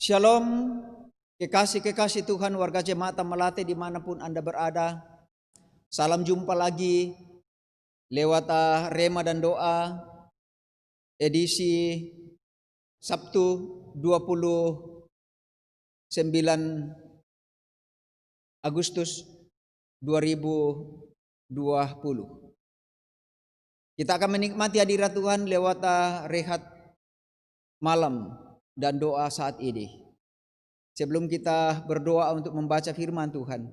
Shalom, kekasih-kekasih Tuhan, warga Jemaat Melate dimanapun Anda berada. Salam jumpa lagi lewat Rema dan Doa edisi Sabtu 29 Agustus 2020. Kita akan menikmati hadirat Tuhan lewat rehat malam dan doa saat ini. Sebelum kita berdoa untuk membaca firman Tuhan,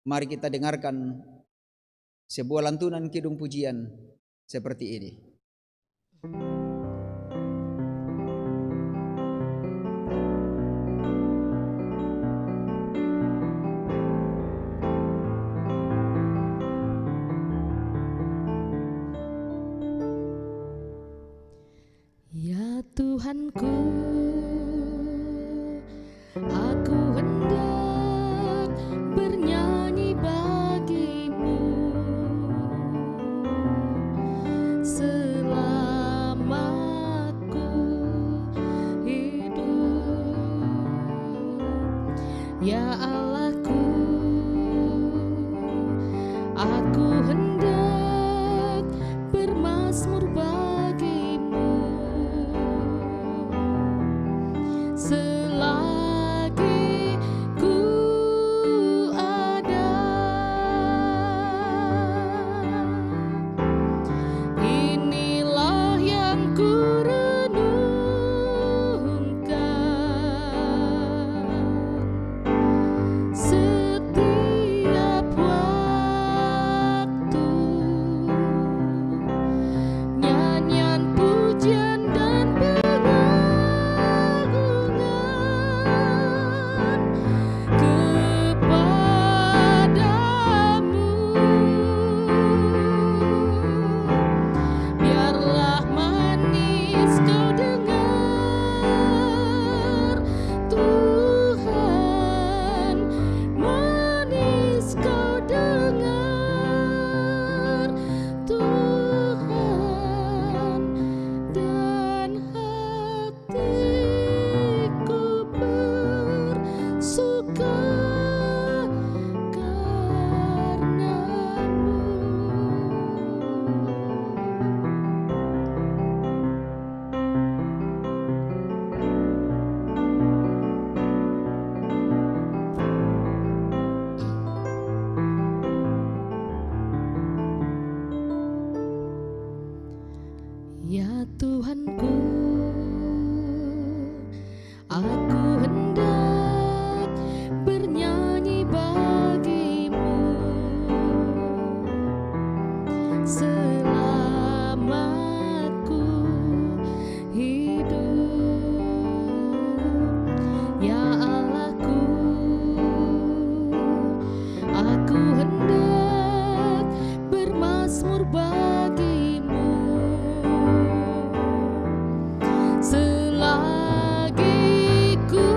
mari kita dengarkan sebuah lantunan kidung pujian seperti ini. Ya Tuhanku, aku hendak bernyanyi bagimu selama ku hidup. Ya Allahku, aku hendak bermazmur bagimu selagi ku ada. Inilah yang ku renungkan setiap waktu, nyanyian pujian dan pengagungan kepadamu. Biarlah manis kau dengar, Tuhan, manis kau dengar, Tuhan, dan hatiku bersuka karenamu. Ya Tuhanku, aku hendak bernyanyi bagimu selama ku hidup. Ya Allahku, aku hendak bermazmur bagimu selagi ku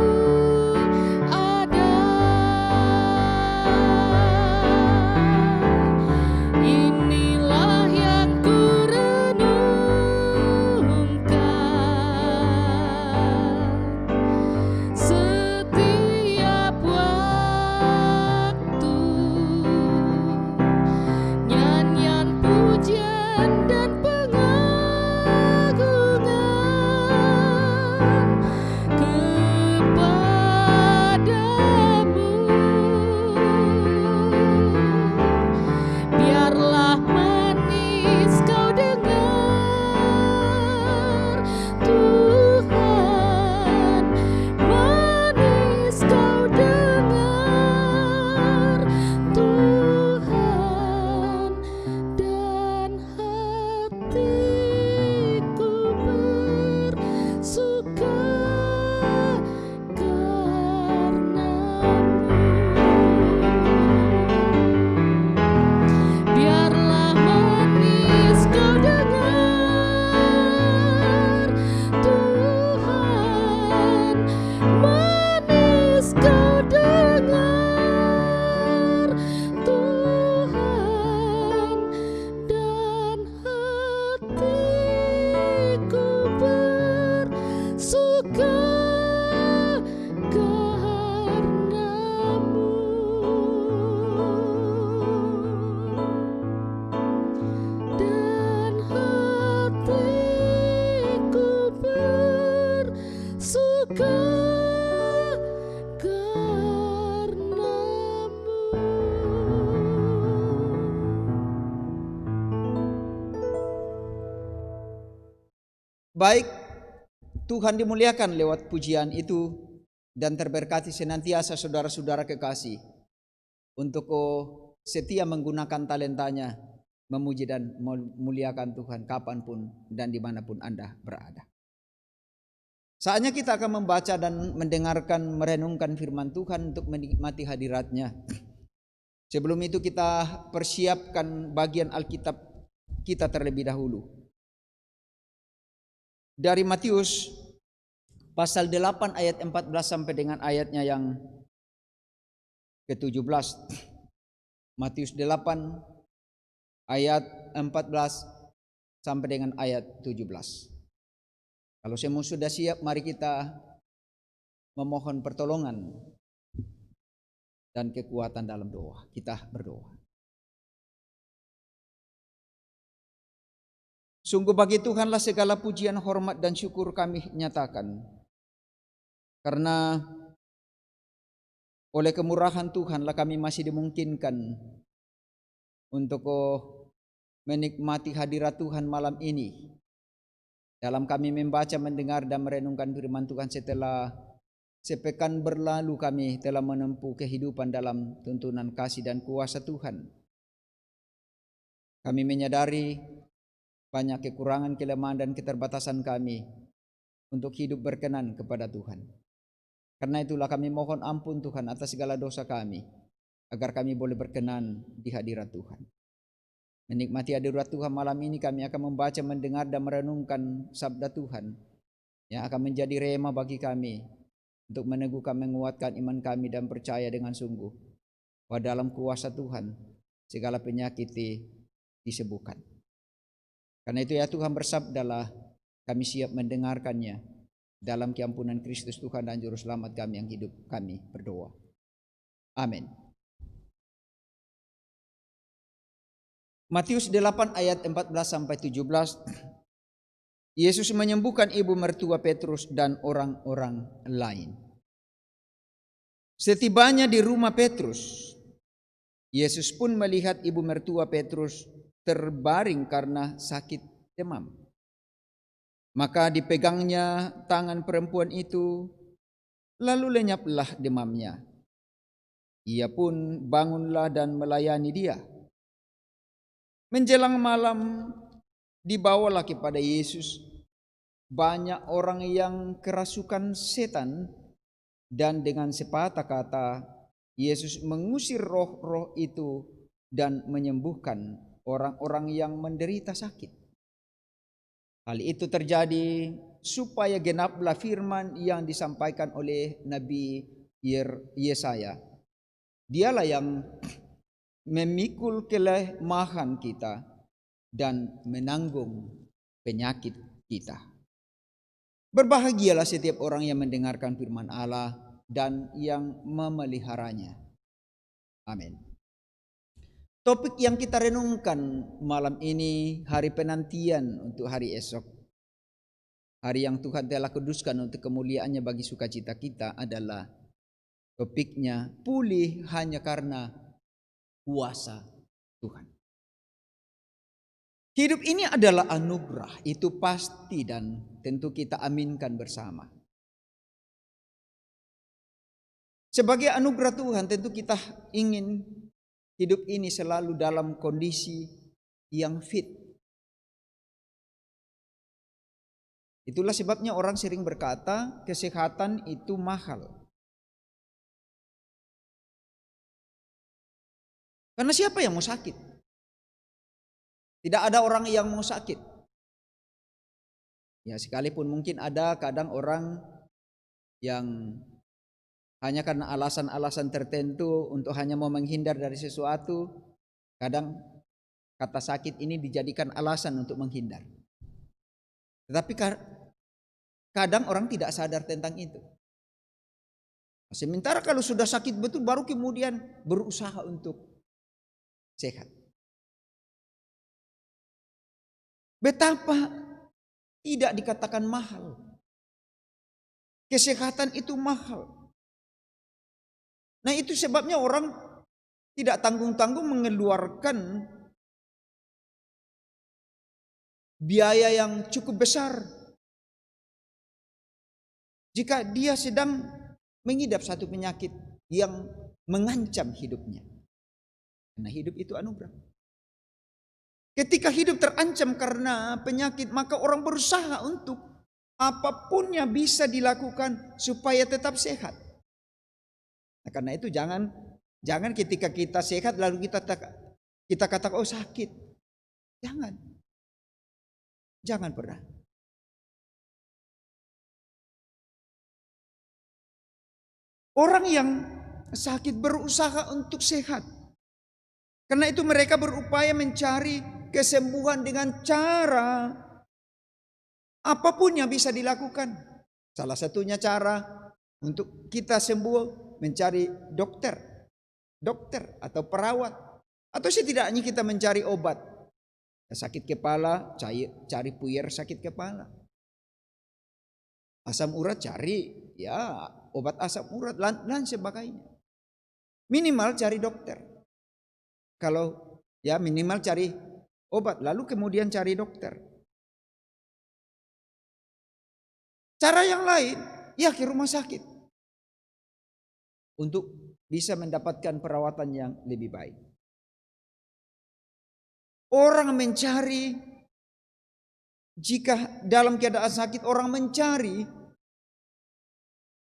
Baik, Tuhan dimuliakan lewat pujian itu dan terberkati senantiasa saudara-saudara kekasih untuk setia menggunakan talentanya memuji dan memuliakan Tuhan kapanpun dan dimanapun Anda berada. Saatnya kita akan membaca dan mendengarkan, merenungkan firman Tuhan untuk menikmati hadiratnya. Sebelum itu kita persiapkan bagian Alkitab kita terlebih dahulu. Dari Matius pasal 8 ayat 14 sampai dengan ayatnya yang ke-17. Matius 8 ayat 14 sampai dengan ayat 17. Kalau semua sudah siap, mari kita memohon pertolongan dan kekuatan dalam doa. Kita berdoa. Sungguh bagi Tuhanlah segala pujian, hormat dan syukur kami nyatakan. Karena oleh kemurahan Tuhanlah kami masih dimungkinkan untuk menikmati hadirat Tuhan malam ini. Dalam kami membaca, mendengar dan merenungkan firman Tuhan setelah sepekan berlalu kami telah menempuh kehidupan dalam tuntunan kasih dan kuasa Tuhan. Kami menyadari banyak kekurangan, kelemahan dan keterbatasan kami untuk hidup berkenan kepada Tuhan. Karena itulah kami mohon ampun Tuhan atas segala dosa kami, agar kami boleh berkenan di hadirat Tuhan. Menikmati hadirat Tuhan malam ini kami akan membaca, mendengar dan merenungkan sabda Tuhan yang akan menjadi rema bagi kami untuk meneguhkan, menguatkan iman kami dan percaya dengan sungguh bahwa dalam kuasa Tuhan segala penyakit disembuhkan. Karena itu ya Tuhan, bersabdalah, kami siap mendengarkannya. Dalam keampunan Kristus Tuhan dan Juru Selamat kami yang hidup, kami berdoa. Amin. Matius 8 ayat 14 sampai 17. Yesus menyembuhkan ibu mertua Petrus dan orang-orang lain. Setibanya di rumah Petrus, Yesus pun melihat ibu mertua Petrus terbaring karena sakit demam. Maka dipegangnya tangan perempuan itu, lalu lenyaplah demamnya. Ia pun bangunlah dan melayani dia. Menjelang malam dibawalah kepada Yesus banyak orang yang kerasukan setan, dan dengan sepatah kata Yesus mengusir roh-roh itu dan menyembuhkan orang-orang yang menderita sakit. Hal itu terjadi supaya genaplah firman yang disampaikan oleh Nabi Yesaya. Dialah yang memikul kelemahan kita dan menanggung penyakit kita. Berbahagialah setiap orang yang mendengarkan firman Allah dan yang memeliharanya. Amin. Topik yang kita renungkan malam ini, hari penantian untuk hari esok. Hari yang Tuhan telah kuduskan untuk kemuliaannya bagi sukacita kita adalah topiknya, pulih hanya karena kuasa Tuhan. Hidup ini adalah anugerah, itu pasti dan tentu kita aminkan bersama. Sebagai anugerah Tuhan, tentu kita ingin hidup ini selalu dalam kondisi yang fit. Itulah sebabnya orang sering berkata kesehatan itu mahal. Karena siapa yang mau sakit? Tidak ada orang yang mau sakit. Ya, sekalipun mungkin ada kadang orang yang hanya karena alasan-alasan tertentu untuk hanya mau menghindar dari sesuatu, kadang kata sakit ini dijadikan alasan untuk menghindar. Tetapi kadang orang tidak sadar tentang itu. Sementara kalau sudah sakit betul baru kemudian berusaha untuk sehat. Betapa tidak dikatakan mahal. Kesehatan itu mahal. Nah, itu sebabnya orang tidak tanggung-tanggung mengeluarkan biaya yang cukup besar jika dia sedang mengidap satu penyakit yang mengancam hidupnya. Karena hidup itu anugerah. Ketika hidup terancam karena penyakit, maka orang berusaha untuk apapun yang bisa dilakukan supaya tetap sehat. Nah, karena itu jangan ketika kita sehat lalu kita katakan oh sakit. Jangan pernah. Orang yang sakit berusaha untuk sehat. Karena itu mereka berupaya mencari kesembuhan dengan cara apapun yang bisa dilakukan. Salah satunya cara untuk kita sembuh mencari dokter atau perawat. Atau setidaknya kita mencari obat. Sakit kepala, cari puyer sakit kepala. Asam urat cari obat asam urat dan sebagainya. Minimal cari dokter. Kalau minimal cari obat lalu kemudian cari dokter. Cara yang lain ke rumah sakit untuk bisa mendapatkan perawatan yang lebih baik. Orang mencari, jika dalam keadaan sakit orang mencari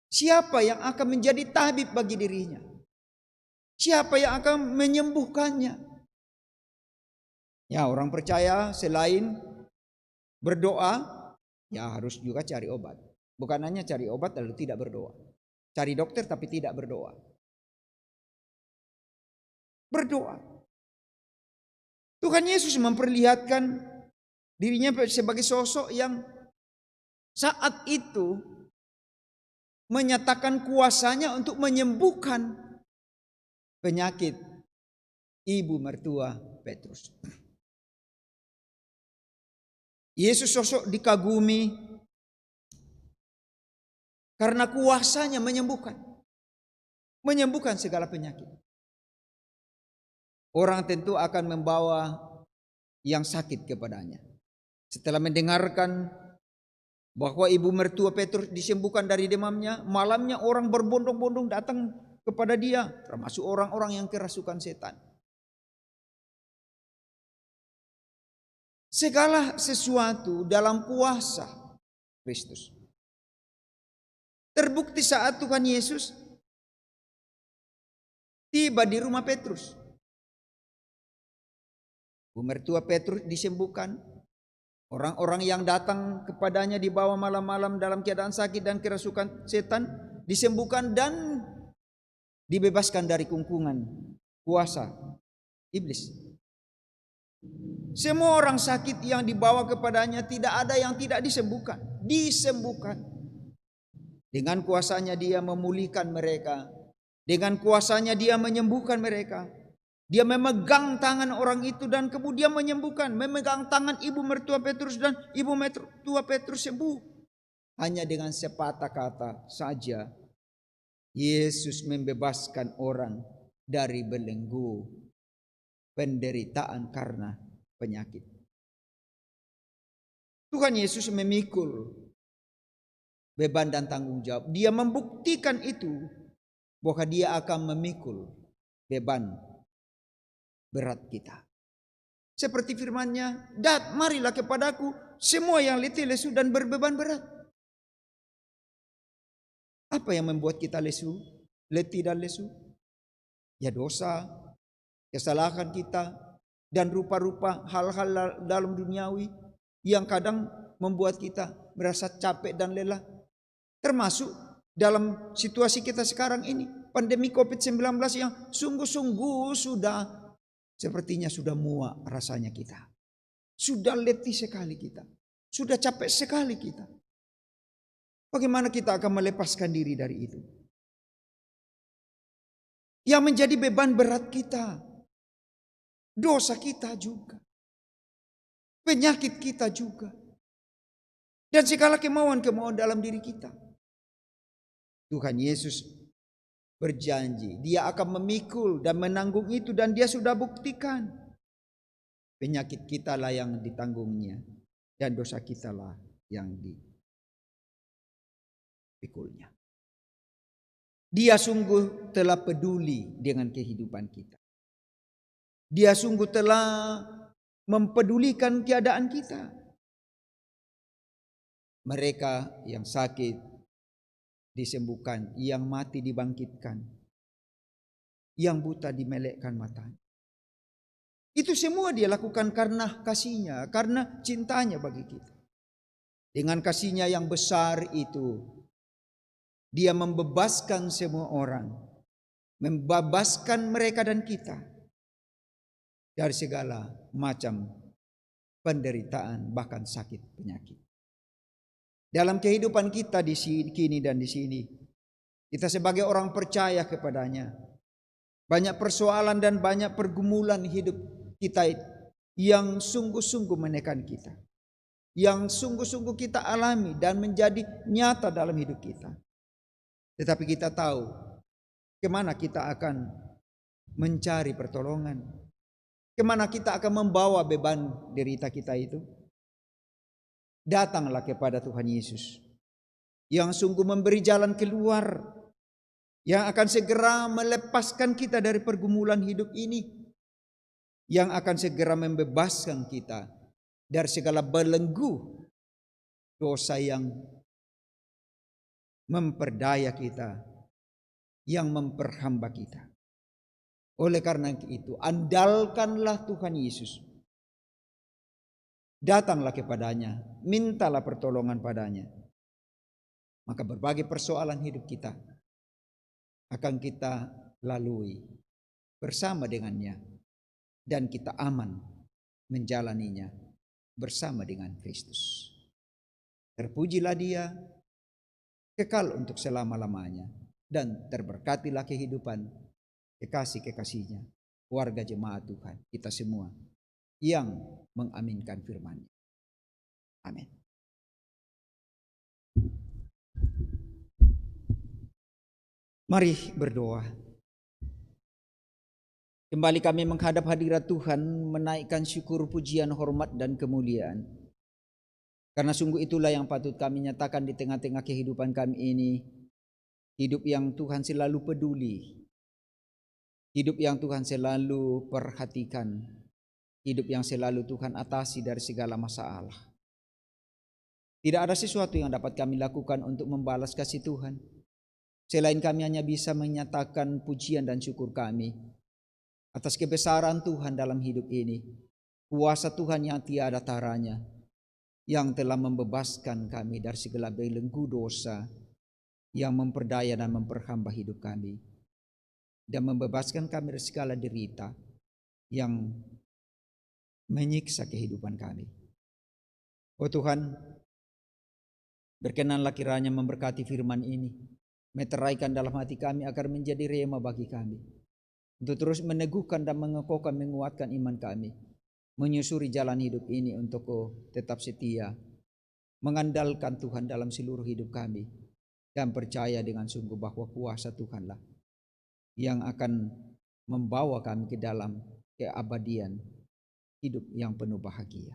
siapa yang akan menjadi tabib bagi dirinya. Siapa yang akan menyembuhkannya. Orang percaya selain berdoa, harus juga cari obat. Bukan hanya cari obat lalu tidak berdoa. Cari dokter tapi tidak berdoa. Berdoa. Tuhan Yesus memperlihatkan dirinya sebagai sosok yang saat itu menyatakan kuasanya untuk menyembuhkan penyakit ibu mertua Petrus. Yesus sosok dikagumi karena kuasanya menyembuhkan segala penyakit. Orang tentu akan membawa yang sakit kepadanya. Setelah mendengarkan bahwa ibu mertua Petrus disembuhkan dari demamnya, malamnya orang berbondong-bondong datang kepada dia, termasuk orang-orang yang kerasukan setan. Segala sesuatu dalam kuasa Kristus. Terbukti saat Tuhan Yesus tiba di rumah Petrus. Ibu mertua Petrus disembuhkan. Orang-orang yang datang kepadanya di bawah malam-malam dalam keadaan sakit dan kerasukan setan disembuhkan dan dibebaskan dari kungkungan kuasa iblis. Semua orang sakit yang dibawa kepadanya tidak ada yang tidak disembuhkan. Disembuhkan. Dengan kuasanya dia memulihkan mereka. Dengan kuasanya dia menyembuhkan mereka. Dia memegang tangan orang itu dan kemudian menyembuhkan. Memegang tangan ibu mertua Petrus dan ibu mertua Petrus sembuh. Hanya dengan sepatah kata saja Yesus membebaskan orang dari belenggu penderitaan karena penyakit. Tuhan Yesus memikul beban dan tanggung jawab. Dia membuktikan itu bahwa dia akan memikul beban berat kita. Seperti firman-Nya, marilah kepadaku semua yang letih, lesu dan berbeban berat. Apa yang membuat kita lesu, letih dan lesu? Dosa, kesalahan kita, dan rupa-rupa hal-hal dalam duniawi yang kadang membuat kita merasa capek dan lelah. Termasuk dalam situasi kita sekarang ini, pandemi COVID-19 yang sungguh-sungguh sepertinya sudah muak rasanya kita. Sudah letih sekali kita. Sudah capek sekali kita. Bagaimana kita akan melepaskan diri dari itu? Yang menjadi beban berat kita, dosa kita juga, penyakit kita juga, dan segala kemauan-kemauan dalam diri kita. Tuhan Yesus berjanji dia akan memikul dan menanggung itu, dan dia sudah buktikan penyakit kita lah yang ditanggungnya dan dosa kita lah yang pikulnya. Dia sungguh telah peduli dengan kehidupan kita. Dia sungguh telah mempedulikan keadaan kita. Mereka yang sakit disembuhkan, yang mati dibangkitkan, yang buta dimelekkan matanya. Itu semua dia lakukan karena kasihnya, karena cintanya bagi kita. Dengan kasihnya yang besar itu, dia membebaskan semua orang, membebaskan mereka dan kita dari segala macam penderitaan, bahkan sakit penyakit. Dalam kehidupan kita di sini kini dan di sini, kita sebagai orang percaya kepadanya, banyak persoalan dan banyak pergumulan hidup kita yang sungguh-sungguh menekan kita, yang sungguh-sungguh kita alami dan menjadi nyata dalam hidup kita. Tetapi kita tahu kemana kita akan mencari pertolongan, kemana kita akan membawa beban derita kita itu. Datanglah kepada Tuhan Yesus yang sungguh memberi jalan keluar, yang akan segera melepaskan kita dari pergumulan hidup ini, yang akan segera membebaskan kita dari segala belenggu dosa yang memperdaya kita, yang memperhamba kita. Oleh karena itu, andalkanlah Tuhan Yesus. Datanglah kepadanya, mintalah pertolongan padanya. Maka berbagai persoalan hidup kita akan kita lalui bersama dengannya, dan kita aman menjalaninya bersama dengan Kristus. Terpujilah dia, kekal untuk selama-lamanya, dan terberkatilah kehidupan kekasih-kekasihnya, warga jemaat Tuhan, kita semua yang mengaminkan firman-Nya. Amin. Mari berdoa. Kembali kami menghadap hadirat Tuhan, menaikkan syukur, pujian, hormat, dan kemuliaan. Karena sungguh itulah yang patut kami nyatakan di tengah-tengah kehidupan kami ini. Hidup yang Tuhan selalu peduli. Hidup yang Tuhan selalu perhatikan. Hidup yang selalu Tuhan atasi dari segala masalah. Tidak ada sesuatu yang dapat kami lakukan untuk membalas kasih Tuhan, selain kami hanya bisa menyatakan pujian dan syukur kami atas kebesaran Tuhan dalam hidup ini. Kuasa Tuhan yang tiada taranya, yang telah membebaskan kami dari segala belenggu dosa yang memperdaya dan memperhamba hidup kami, dan membebaskan kami dari segala derita yang menyiksa kehidupan kami. Oh Tuhan, berkenanlah kiranya memberkati firman ini, meteraikan dalam hati kami agar menjadi rema bagi kami, untuk terus meneguhkan dan mengokohkan, menguatkan iman kami, menyusuri jalan hidup ini untuk tetap setia, mengandalkan Tuhan dalam seluruh hidup kami, dan percaya dengan sungguh bahwa kuasa Tuhanlah yang akan membawa kami ke dalam keabadian hidup yang penuh bahagia.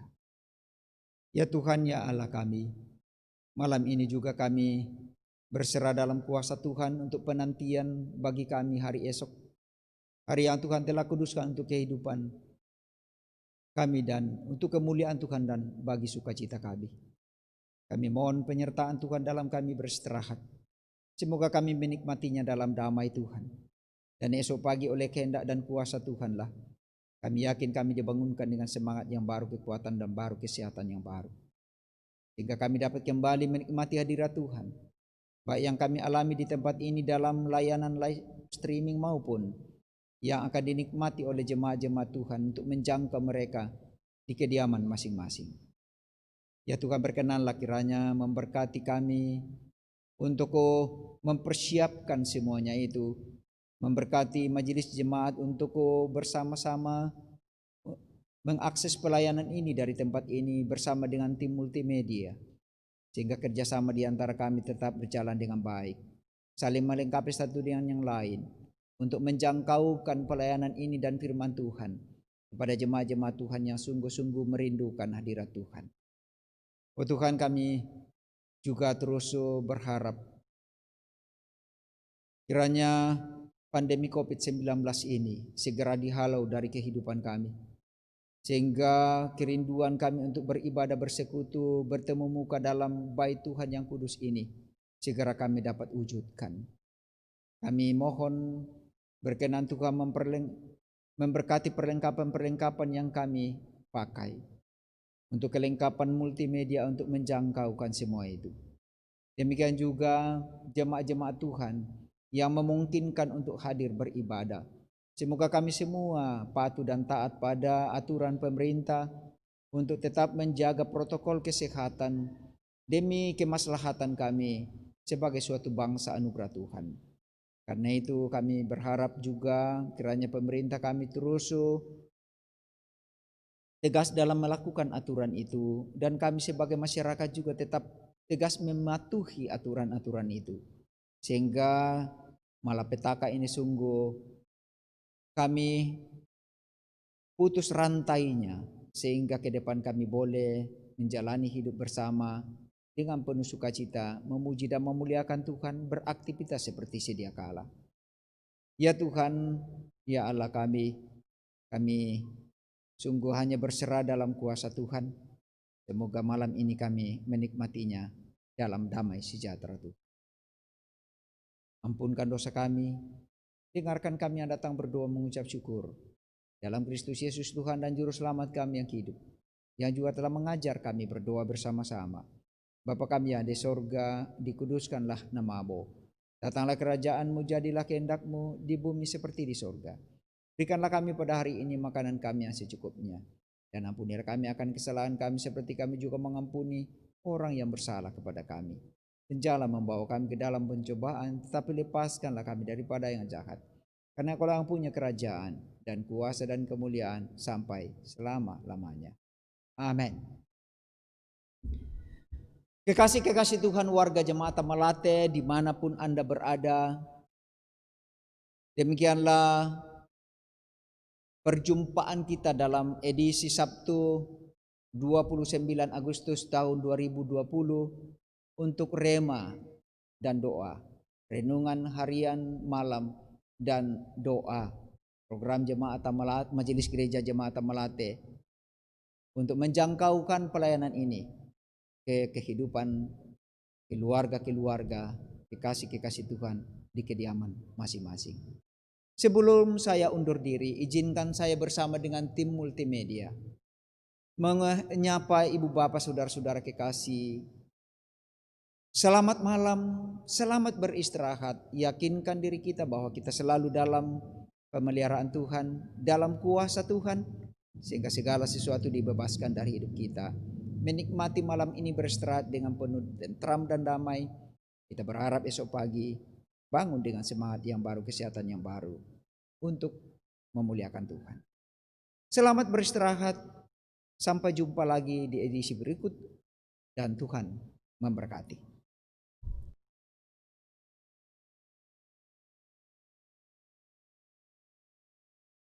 Ya Tuhan, ya Allah kami, malam ini juga kami berserah dalam kuasa Tuhan untuk penantian bagi kami hari esok, hari yang Tuhan telah kuduskan untuk kehidupan kami dan untuk kemuliaan Tuhan dan bagi sukacita kami. Kami mohon penyertaan Tuhan dalam kami beristirahat. Semoga kami menikmatinya dalam damai Tuhan. Dan esok pagi oleh kehendak dan kuasa Tuhanlah, kami yakin kami dibangunkan dengan semangat yang baru, kekuatan dan baru, kesehatan yang baru. Sehingga kami dapat kembali menikmati hadirat Tuhan, baik yang kami alami di tempat ini dalam layanan live streaming maupun yang akan dinikmati oleh jemaat-jemaat Tuhan untuk menjangkau mereka di kediaman masing-masing. Ya Tuhan, berkenanlah kiranya memberkati kami untuk mempersiapkan semuanya itu, memberkati majelis jemaat untuk bersama-sama mengakses pelayanan ini dari tempat ini bersama dengan tim multimedia, sehingga kerjasama di antara kami tetap berjalan dengan baik, saling melengkapi satu dengan yang lain untuk menjangkaukan pelayanan ini dan firman Tuhan kepada jemaat-jemaat Tuhan yang sungguh-sungguh merindukan hadirat Tuhan. Oh Tuhan, kami juga terus berharap Kiranya pandemi COVID-19 ini segera dihalau dari kehidupan kami. Sehingga kerinduan kami untuk beribadah bersekutu, bertemu muka dalam bait Tuhan yang kudus ini, segera kami dapat wujudkan. Kami mohon berkenan Tuhan memberkati perlengkapan-perlengkapan yang kami pakai. Untuk kelengkapan multimedia untuk menjangkaukan semua itu. Demikian juga jemaat-jemaat Tuhan yang memungkinkan untuk hadir beribadah. Semoga kami semua patuh dan taat pada aturan pemerintah untuk tetap menjaga protokol kesehatan demi kemaslahatan kami sebagai suatu bangsa anugerah Tuhan. Karena itu kami berharap juga kiranya pemerintah kami terus tegas dalam melakukan aturan itu, dan kami sebagai masyarakat juga tetap tegas mematuhi aturan-aturan itu, sehingga malapetaka ini sungguh kami putus rantainya, sehingga ke depan kami boleh menjalani hidup bersama dengan penuh sukacita, memuji dan memuliakan Tuhan, beraktivitas seperti sedia kala. Ya Tuhan, ya Allah kami sungguh hanya berserah dalam kuasa Tuhan. Semoga malam ini kami menikmatinya dalam damai sejahtera Tuhan. Ampunkan dosa kami, dengarkan kami yang datang berdoa mengucap syukur dalam Kristus Yesus Tuhan dan Juru Selamat kami yang hidup, yang juga telah mengajar kami berdoa bersama-sama. Bapa kami yang di sorga, dikuduskanlah nama-Mu. Datanglah kerajaan-Mu, jadilah kehendak-Mu di bumi seperti di sorga. Berikanlah kami pada hari ini makanan kami yang secukupnya. Dan ampunilah kami akan kesalahan kami seperti kami juga mengampuni orang yang bersalah kepada kami. Dan janganlah membawa kami ke dalam pencobaan, tetapi lepaskanlah kami daripada yang jahat. Karena Kau yang punya kerajaan dan kuasa dan kemuliaan sampai selama-lamanya. Amin. Kekasih-kekasih Tuhan, warga jemaat Tamalate dimanapun Anda berada, demikianlah perjumpaan kita dalam edisi Sabtu 29 Agustus tahun 2020 untuk rema dan doa, renungan harian, malam, dan doa program Jemaat Tamalate, Majelis Gereja Jemaat Tamalate untuk menjangkaukan pelayanan ini ke kehidupan keluarga-keluarga, kekasih-kekasih Tuhan di kediaman masing-masing. Sebelum saya undur diri, izinkan saya bersama dengan tim multimedia menyapa ibu bapak saudara-saudara kekasih. Selamat malam, selamat beristirahat. Yakinkan diri kita bahwa kita selalu dalam pemeliharaan Tuhan, dalam kuasa Tuhan, sehingga segala sesuatu dibebaskan dari hidup kita. Menikmati malam ini beristirahat dengan penuh tentram dan damai. Kita berharap esok pagi bangun dengan semangat yang baru, kesehatan yang baru untuk memuliakan Tuhan. Selamat beristirahat. Sampai jumpa lagi di edisi berikut dan Tuhan memberkati.